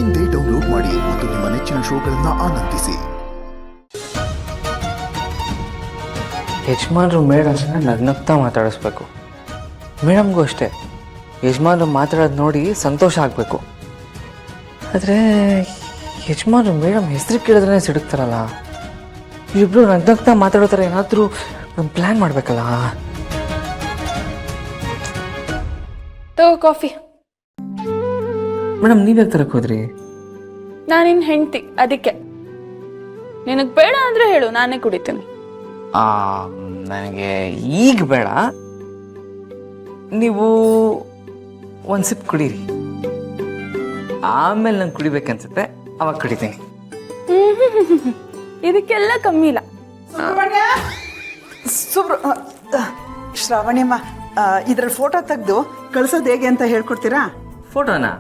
ಇಂದೇ ಡೌನ್ಲೋಡ್ ಮಾಡಿ ಮತ್ತು ನಿಮ್ಮ ನೆಚ್ಚಿನ ಶೋಗಳನ್ನು ಆನಂದಿಸಿ. ಯಜಮಾನ್ರು ಮೇಡಮ್ನ ನಗ್ನಗ್ತಾ ಮಾತಾಡಿಸ್ಬೇಕು. ಮೇಡಮ್ಗೂ ಅಷ್ಟೇ ಯಜಮಾನ್ರು ಮಾತಾಡೋದು ನೋಡಿ ಸಂತೋಷ ಆಗಬೇಕು. ಆದರೆ ಯಜಮಾನ್ರು ಮೇಡಮ್ ಹೆಸರು ಕೇಳಿದ್ರೆ ಸಿಡುಕ್ತಾರಲ್ಲ, ಇಬ್ಬರು ನಗ್ನಗ್ತಾ ಮಾತಾಡೋ ಥರ ಏನಾದರೂ ಒಂದು ಪ್ಲ್ಯಾನ್ ಮಾಡಬೇಕಲ್ಲ. ತಗೋ ಕಾಫಿ. ಮೇಡಮ್ ನೀವ್ಯಾಕೆ ತರಕ್ಕೆ ಹೋದ್ರಿ? ನಾನಿನ್ ಹೆಂಡ್ತಿ, ಅದಕ್ಕೆ. ನಿನಗೆ ಬೇಡ ಅಂದರೆ ಹೇಳು, ನಾನೇ ಕುಡಿತೀನಿ. ನನಗೆ ಈಗ ಬೇಡ, ನೀವು ಒಂದು ಸಿಪ್ ಕುಡೀರಿ, ಆಮೇಲೆ ನಂಗೆ ಕುಡಿಬೇಕನ್ಸುತ್ತೆ, ಅವಾಗ ಕುಡಿತೀನಿ. ಇದಕ್ಕೆಲ್ಲ ಕಮ್ಮಿ ಇಲ್ಲ. ಶ್ರಾವಣಿಯಮ್ಮ, ಇದ್ರಲ್ಲಿ ಫೋಟೋ ತೆಗೆದು ಕಳ್ಸೋದು ಹೇಗೆ ಅಂತ ಹೇಳ್ಕೊಡ್ತೀರಾ? ಫೋಟೋನಾ?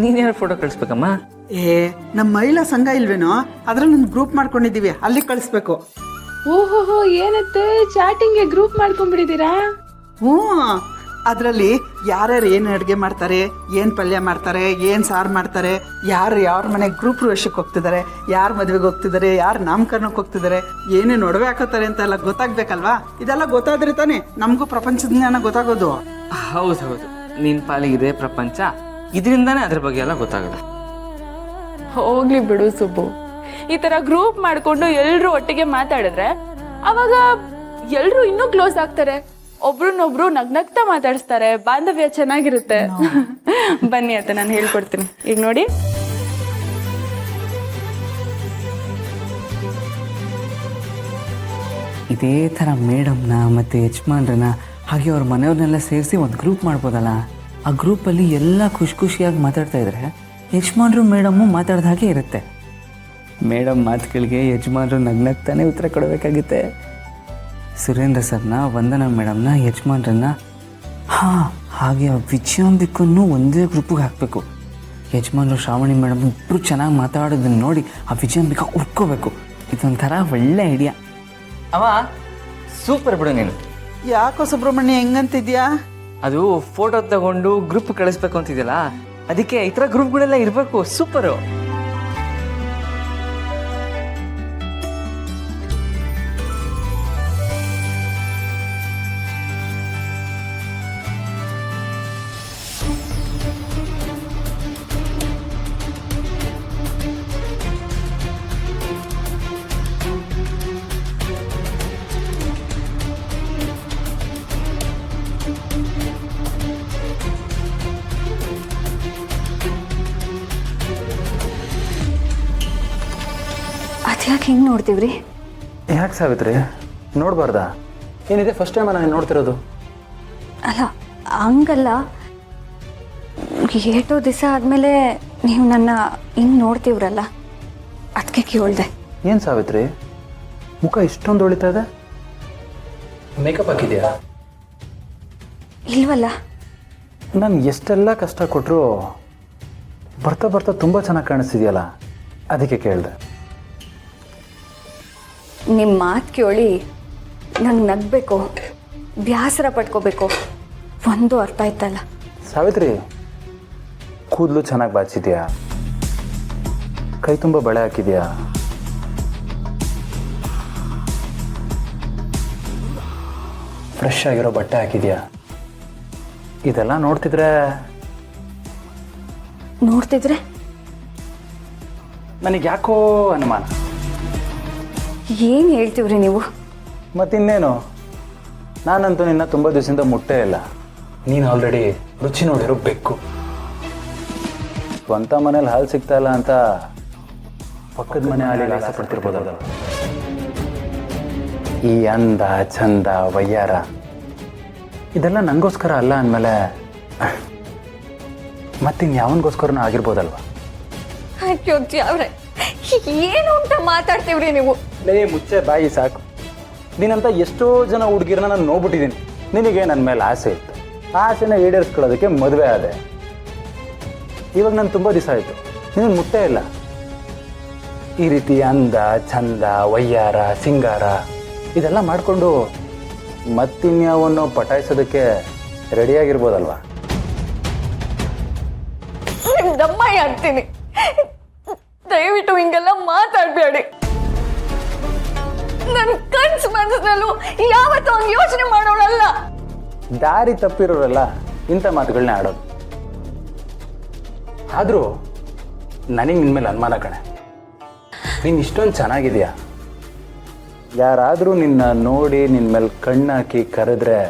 ನೀನ್ಯಾರು ಫೋಟೋ ಕಳಿಸ್ಬೇಕಮ್ಮ? ನಮ್ಮ ಮಹಿಳಾ ಸಂಘ ಇಲ್ವೇನೋ, ಅದ್ರಲ್ಲಿ ಒಂದು ಗ್ರೂಪ್ ಮಾಡ್ಕೊಂಡಿದ್ದೀವಿ, ಅಲ್ಲಿ ಕಳಿಸ್ಬೇಕು. ಓಹೋ, ಏನತ್ತೆ ಚಾಟಿಂಗ್ಗೆ ಗ್ರೂಪ್ ಮಾಡ್ಕೊಂಡ್ಬಿಟ್ಟಿದ್ದೀರಾ? ಹ್ಞೂ, ಅದರಲ್ಲಿ ಯಾರ್ಯಾರು ಏನು ಅಡುಗೆ ಮಾಡ್ತಾರೆ, ಏನು ಪಲ್ಯ ಮಾಡ್ತಾರೆ, ಏನು ಸಾರು ಮಾಡ್ತಾರೆ, ಯಾರು ಯಾರ ಮನೆಗೆ ಗ್ರೂಪ್ ಪ್ರವೇಶಕ್ಕೆ ಹೋಗ್ತಿದ್ದಾರೆ, ಯಾರು ಮದುವೆಗೆ ಹೋಗ್ತಿದ್ದಾರೆ, ಯಾರು ನಾಮಕರಣಕ್ಕೆ ಹೋಗ್ತಿದ್ದಾರೆ, ಏನೇನು ಒಡವೆ ಹಾಕೋತಾರೆ ಅಂತ ಎಲ್ಲ ಗೊತ್ತಾಗ್ಬೇಕಲ್ವಾ? ಇದೆಲ್ಲ ಗೊತ್ತಾದ್ರೆ ತಾನೇ ನಮಗೂ ಪ್ರಪಂಚದ ಜ್ಞಾನ ಗೊತ್ತಾಗೋದು. ಹೌದು, ನಿನ್ನ ಪಾಲಿಗಿದೆ ಪ್ರಪಂಚ, ಇದರಿಂದಾನೇ ಅದ್ರ ಬಗ್ಗೆ ಎಲ್ಲ ಗೊತ್ತಾಗೋದು. ಹೋಗ್ಲಿ ಬಿಡು ಸುಬ್ಬು, ಈ ತರ ಗ್ರೂಪ್ ಮಾಡ್ಕೊಂಡು ಎಲ್ರು ಒಟ್ಟಿಗೆ ಮಾತಾಡಿದ್ರೆ ಅವಾಗ ಎಲ್ರು ಇನ್ನೂ ಕ್ಲೋಸ್ ಆಗ್ತಾರೆ, ಒಬ್ರನ್ನೊಬ್ರು ನಗ್ನಗ್ತಾ ಮಾತಾಡಿಸ್ತಾರೆ, ಬಾಂಧವ್ಯ ಚೆನ್ನಾಗಿರುತ್ತೆ. ಬನ್ನಿ ಅತ್ತೆ, ನಾನು ಹೇಳ್ಕೊಡ್ತೀನಿ. ಈಗ ನೋಡಿ, ಇದೇ ಥರ ಮೇಡಮ್ನ ಮತ್ತು ಯಜಮಾನ್ರನ್ನ ಹಾಗೆ ಅವ್ರ ಮನೆಯವ್ರನ್ನೆಲ್ಲ ಸೇರಿಸಿ ಒಂದು ಗ್ರೂಪ್ ಮಾಡ್ಬೋದಲ್ಲ. ಆ ಗ್ರೂಪಲ್ಲಿ ಎಲ್ಲ ಖುಷಿಯಾಗಿ ಮಾತಾಡ್ತಾ ಇದ್ರೆ ಯಜಮಾನ್ರು ಮೇಡಮ್ಮು ಮಾತಾಡ್ದ ಹಾಗೆ ಇರುತ್ತೆ. ಮೇಡಮ್ ಮಾತುಗಳಿಗೆ ಯಜಮಾನ್ರು ನಗ್ನಗ್ತಾನೆ ಉತ್ತರ ಕೊಡಬೇಕಾಗುತ್ತೆ. ಸುರೇಂದ್ರ ಸರ್ನ, ವಂದನಾ ಮೇಡಮ್ನ, ಯಜಮಾನ್ರನ್ನ, ಹಾಗೆ ಆ ವಿಜಯಾಂಬಿಕನ್ನು ಒಂದೇ ಗ್ರೂಪಿಗೆ ಹಾಕಬೇಕು. ಯಜಮಾನ್ರು ಶ್ರಾವಣಿ ಮೇಡಮ್ ಇಬ್ಬರು ಚೆನ್ನಾಗಿ ಮಾತಾಡೋದನ್ನ ನೋಡಿ ಆ ವಿಜಯಾಂಬಿಕಾ ಉಟ್ಕೋಬೇಕು. ಇದೊಂಥರ ಒಳ್ಳೆ ಐಡಿಯಾ. ಅವ ಸೂಪರ್ ಬಿಡು ನೀನು. ಯಾಕೋ ಸುಬ್ರಹ್ಮಣ್ಯ ಹೆಂಗಂತಿದ್ಯಾ? ಅದು ಫೋಟೋ ತಗೊಂಡು ಗ್ರೂಪ್ ಕಳಿಸ್ಬೇಕು ಅಂತಿದ್ಯಲ್ಲ, ಅದಕ್ಕೆ ಈ ಥರ ಗ್ರೂಪ್ಗಳೆಲ್ಲ ಇರಬೇಕು. ಸೂಪರು. ಅದ್ಯಾಕೆ ಹಿಂಗೆ ನೋಡ್ತೀವ್ರಿ? ಯಾಕೆ ಸಾವಿತ್ರಿ, ನೋಡಬಾರ್ದಾ? ಏನಿದೆ, ಫಸ್ಟ್ ಟೈಮ್ ನಾನು ನೋಡ್ತಿರೋದು. ಅಲ್ಲ ಹಂಗಲ್ಲ, ಏಟೋ ದಿವಸ ಆದಮೇಲೆ ನೀವು ನನ್ನ ಹಿಂಗೆ ನೋಡ್ತೀವ್ರಲ್ಲ, ಅದಕ್ಕೆ ಕೇಳ್ದೆ. ಏನು ಸಾವಿತ್ರಿ, ಮುಖ ಇಷ್ಟೊಂದು ಹೊಳಿತಾ ಇದೆ? ಮೇಕಪ್ ಹಾಕಿದ್ಯಾ? ಇಲ್ವಲ್ಲ. ನಾನು ಎಷ್ಟೆಲ್ಲ ಕಷ್ಟ ಕೊಟ್ಟರು ಬರ್ತಾ ಬರ್ತಾ ತುಂಬ ಚೆನ್ನಾಗಿ ಕಾಣಿಸ್ತಿದೆಯಲ್ಲ, ಅದಕ್ಕೆ ಕೇಳಿದೆ. ನಿಮ್ಮ ಮಾತು ಕೇಳಿ ನಂಗೆ ನಗಬೇಕು, ಬೇಸರ ಪಡ್ಕೋಬೇಕು, ಒಂದು ಅರ್ಥ ಆಯ್ತಲ್ಲ. ಸಾವಿತ್ರಿ, ಕೂದಲು ಚೆನ್ನಾಗಿ ಬಾಚಿದ್ಯಾ, ಕೈ ತುಂಬ ಬಳೆ ಹಾಕಿದ್ಯಾ, ಫ್ರೆಶ್ ಆಗಿರೋ ಬಟ್ಟೆ ಹಾಕಿದ್ಯಾ, ಇದೆಲ್ಲ ನೋಡ್ತಿದ್ರೆ ನನಗೆ ಯಾಕೋ ಅನುಮಾನ. ಏನು ಹೇಳ್ತೀವ್ರಿ ನೀವು? ಮತ್ತಿನ್ನೇನು, ನಾನಂತೂ ನಿನ್ನ ತುಂಬ ದಿವಸದಿಂದ ಮುಟ್ಟೇ ಇಲ್ಲ. ನೀನು ಆಲ್ರೆಡಿ ರುಚಿ ನೋಡಿರೋ ಬೆಕ್ಕು. ಸ್ವಂತ ಮನೇಲಿ ಹಾಲು ಸಿಗ್ತಾ ಇಲ್ಲ ಅಂತ ಪಕ್ಕದ ಮನೆ ಹಾಲಿಗೆ ಆಸೆ ಪಡ್ತಿರ್ಬೋದಲ್ಲ. ಈ ಅಂದ ಚಂದ ವಯ್ಯಾರ ಇದೆಲ್ಲ ನನಗೋಸ್ಕರ ಅಲ್ಲ ಅಂದಮೇಲೆ ಮತ್ತಿನ್ಯಾವನಿಗೋಸ್ಕರನೂ ಆಗಿರ್ಬೋದಲ್ವ? ಅವ್ರೆ, ಏನು ಅಂತ ಮಾತಾಡ್ತೀವ್ರಿ ನೀವು? ಮುಚ್ಚೆ ಬಾಯಿ ಸಾಕು. ನೀನಂತ ಎಷ್ಟೋ ಜನ ಹುಡುಗಿರನ್ನ ನಾನು ನೋಡ್ಬಿಟ್ಟಿದ್ದೀನಿ. ನಿನಗೆ ನನ್ನ ಮೇಲೆ ಆಸೆ ಇತ್ತು, ಆಸೆನ ಈಡೇರಿಸ್ಕೊಳ್ಳೋದಕ್ಕೆ ಮದುವೆ ಆದೆ. ಇವಾಗ ನಾನು ತುಂಬ ದಿವಸ ಆಯಿತು, ನೀನು ಮುಟ್ಟೇ ಇಲ್ಲ. ಈ ರೀತಿ ಅಂದ ಚಂದ ವಯ್ಯಾರ ಸಿಂಗಾರ ಇದೆಲ್ಲ ಮಾಡಿಕೊಂಡು ಮತ್ತಿನ್ಯಾವನ್ನು ಪಟಾಯಿಸೋದಕ್ಕೆ ರೆಡಿಯಾಗಿರ್ಬೋದಲ್ವಾ? ನಿಮ್ದಮ್ಮಯ್ಯ ಅಂತೀನಿ. ದಯವಿಟ್ಟು ಹಿಂಗೆಲ್ಲ ಮಾತಾಡಬೇಡಿ. ನನ್ನ ಕನ್ಸು ಮನಸ್ಸಿನಲ್ಲೂ ಯಾವತ್ತೂ ಹಂಗೆ ಯೋಚನೆ ಮಾಡೋಳಲ್ಲ. ದಾರಿ ತಪ್ಪಿರೋರೆಲ್ಲ ಇಂಥ ಮಾತುಗಳನ್ನ ಆಡೋದು. ಆದರೂ ನನಗೆ ನಿನ್ನ ಮೇಲೆ ಅನುಮಾನ ಕಣೆ. ನೀನು ಇಷ್ಟೊಂದು ಚೆನ್ನಾಗಿದೆಯಾ, ಯಾರಾದರೂ ನಿನ್ನ ನೋಡಿ ನಿನ್ನ ಮೇಲೆ ಕಣ್ಣಾಕಿ ಕರೆದ್ರೆ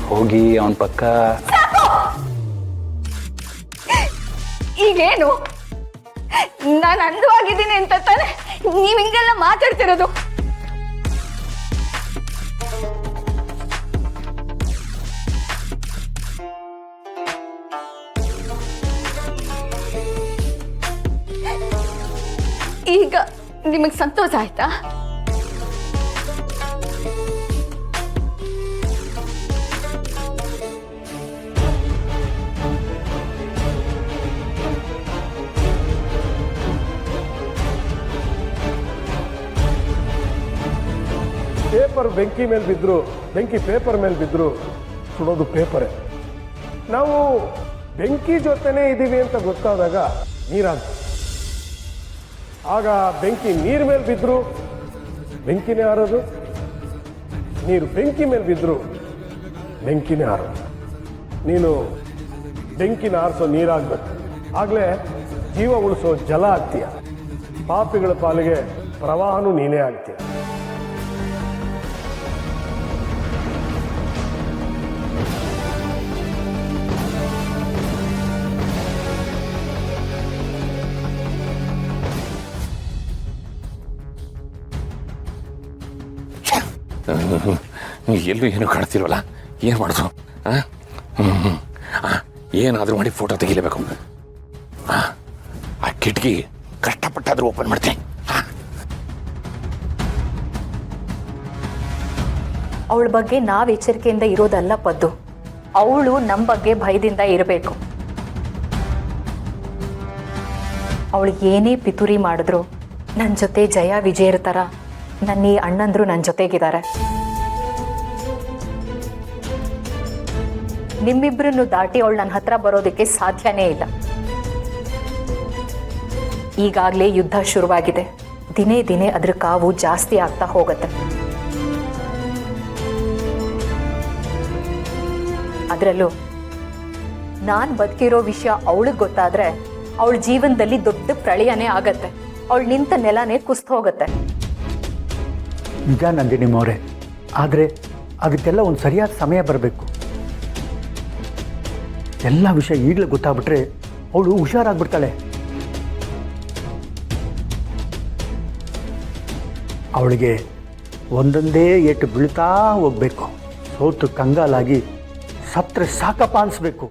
ಹೋಗಿ ಅವನ ಪಕ್ಕ. ಈಗೇನು ನಾನು ಅಂದವಾಗಿದ್ದೀನಿ ಅಂತ ತಾನೆ ನೀವ್ ಹಿಂಗೆಲ್ಲ ಮಾತಾಡ್ತಿರೋದು? ಈಗ ನಿಮಗೆ ಸಂತೋಷ ಆಯ್ತಾ? ಪೇಪರ್ ಬೆಂಕಿ ಮೇಲೆ ಬಿದ್ದರು, ಬೆಂಕಿ ಪೇಪರ್ ಮೇಲೆ ಬಿದ್ದರು, ಸುಡೋದು ಪೇಪರೇ. ನಾವು ಬೆಂಕಿ ಜೊತೆನೇ ಇದ್ದೀವಿ ಅಂತ ಗೊತ್ತಾದಾಗ ನೀರಾಗ, ಆಗ ಬೆಂಕಿ ನೀರು ಮೇಲೆ ಬಿದ್ದರು ಬೆಂಕಿನೇ ಆರೋದು, ನೀರು ಬೆಂಕಿ ಮೇಲೆ ಬಿದ್ದರು ಬೆಂಕಿನೇ ಆರೋದು. ನೀನು ಬೆಂಕಿನ ಆರಿಸೋ ನೀರಾಗಬೇಕು, ಆಗಲೇ ಜೀವ ಉಳಿಸೋ ಜಲ ಆಗ್ತೀಯ. ಪಾಪಿಗಳ ಪಾಲಿಗೆ ಪ್ರವಾಹನೂ ನೀನೇ ಆಗ್ತೀಯ. ಎಲ್ಲೂ ಏನು ಕಾಣ್ತಿಲ್ವಲ್ಲ, ಏನು ಮಾಡೋದು? ಏನಾದರೂ ಮಾಡಿ ಫೋಟೋ ತೆಗಿಲೇಬೇಕು. ಆ ಕಿಟಕಿ ಕಷ್ಟಪಟ್ಟಾದರೂ ಓಪನ್ ಮಾಡ್ತೀನಿ. ಅವಳ ಬಗ್ಗೆ ನಾವು ಎಚ್ಚರಿಕೆಯಿಂದ ಇರೋದಲ್ಲ ಪದ್ದು, ಅವಳು ನಮ್ಮ ಬಗ್ಗೆ ಭಯದಿಂದ ಇರಬೇಕು. ಅವಳಿಗೆ ಏನೇ ಪಿತೂರಿ ಮಾಡಿದ್ರು ನನ್ನ ಜೊತೆ ಜಯ ವಿಜಯರ ಥರ ನನ್ನ ಈ ಅಣ್ಣಂದ್ರು ನನ್ನ ಜೊತೆಗಿದ್ದಾರೆ. ನಿಮ್ಮಿಬ್ಬರನ್ನು ದಾಟಿ ಅವಳು ನನ್ನ ಹತ್ರ ಬರೋದಕ್ಕೆ ಸಾಧ್ಯನೇ ಇಲ್ಲ. ಈಗಾಗಲೇ ಯುದ್ಧ ಶುರುವಾಗಿದೆ, ದಿನೇ ದಿನೇ ಅದ್ರ ಕಾವು ಜಾಸ್ತಿ ಆಗ್ತಾ ಹೋಗುತ್ತೆ. ಅದರಲ್ಲೂ ನಾನು ಬದುಕಿರೋ ವಿಷಯ ಅವಳಿಗೆ ಗೊತ್ತಾದರೆ ಅವಳ ಜೀವನದಲ್ಲಿ ದೊಡ್ಡ ಪ್ರಳಯನೇ ಆಗತ್ತೆ. ಅವಳು ನಿಂತ ನೆಲನೇ ಕುಸ್ತು ಹೋಗುತ್ತೆ. ನಿಜ ನಂದಿನಿ ಮೋರೆ, ಆದರೆ ಅದಕ್ಕೆಲ್ಲ ಒಂದು ಸರಿಯಾದ ಸಮಯ ಬರಬೇಕು. ಎಲ್ಲ ವಿಷಯ ಈಗಲೇ ಗೊತ್ತಾಗ್ಬಿಟ್ರೆ ಅವಳು ಹುಷಾರಾಗ್ಬಿಡ್ತಾಳೆ. ಅವಳಿಗೆ ಒಂದೊಂದೇ ಏಟು ಬೀಳ್ತಾ ಹೋಗ್ಬೇಕು. ಸೋತು ಕಂಗಾಲಾಗಿ ಸತ್ರೆ ಸಾಕಪ್ಪ ಅನಿಸ್ಬೇಕು.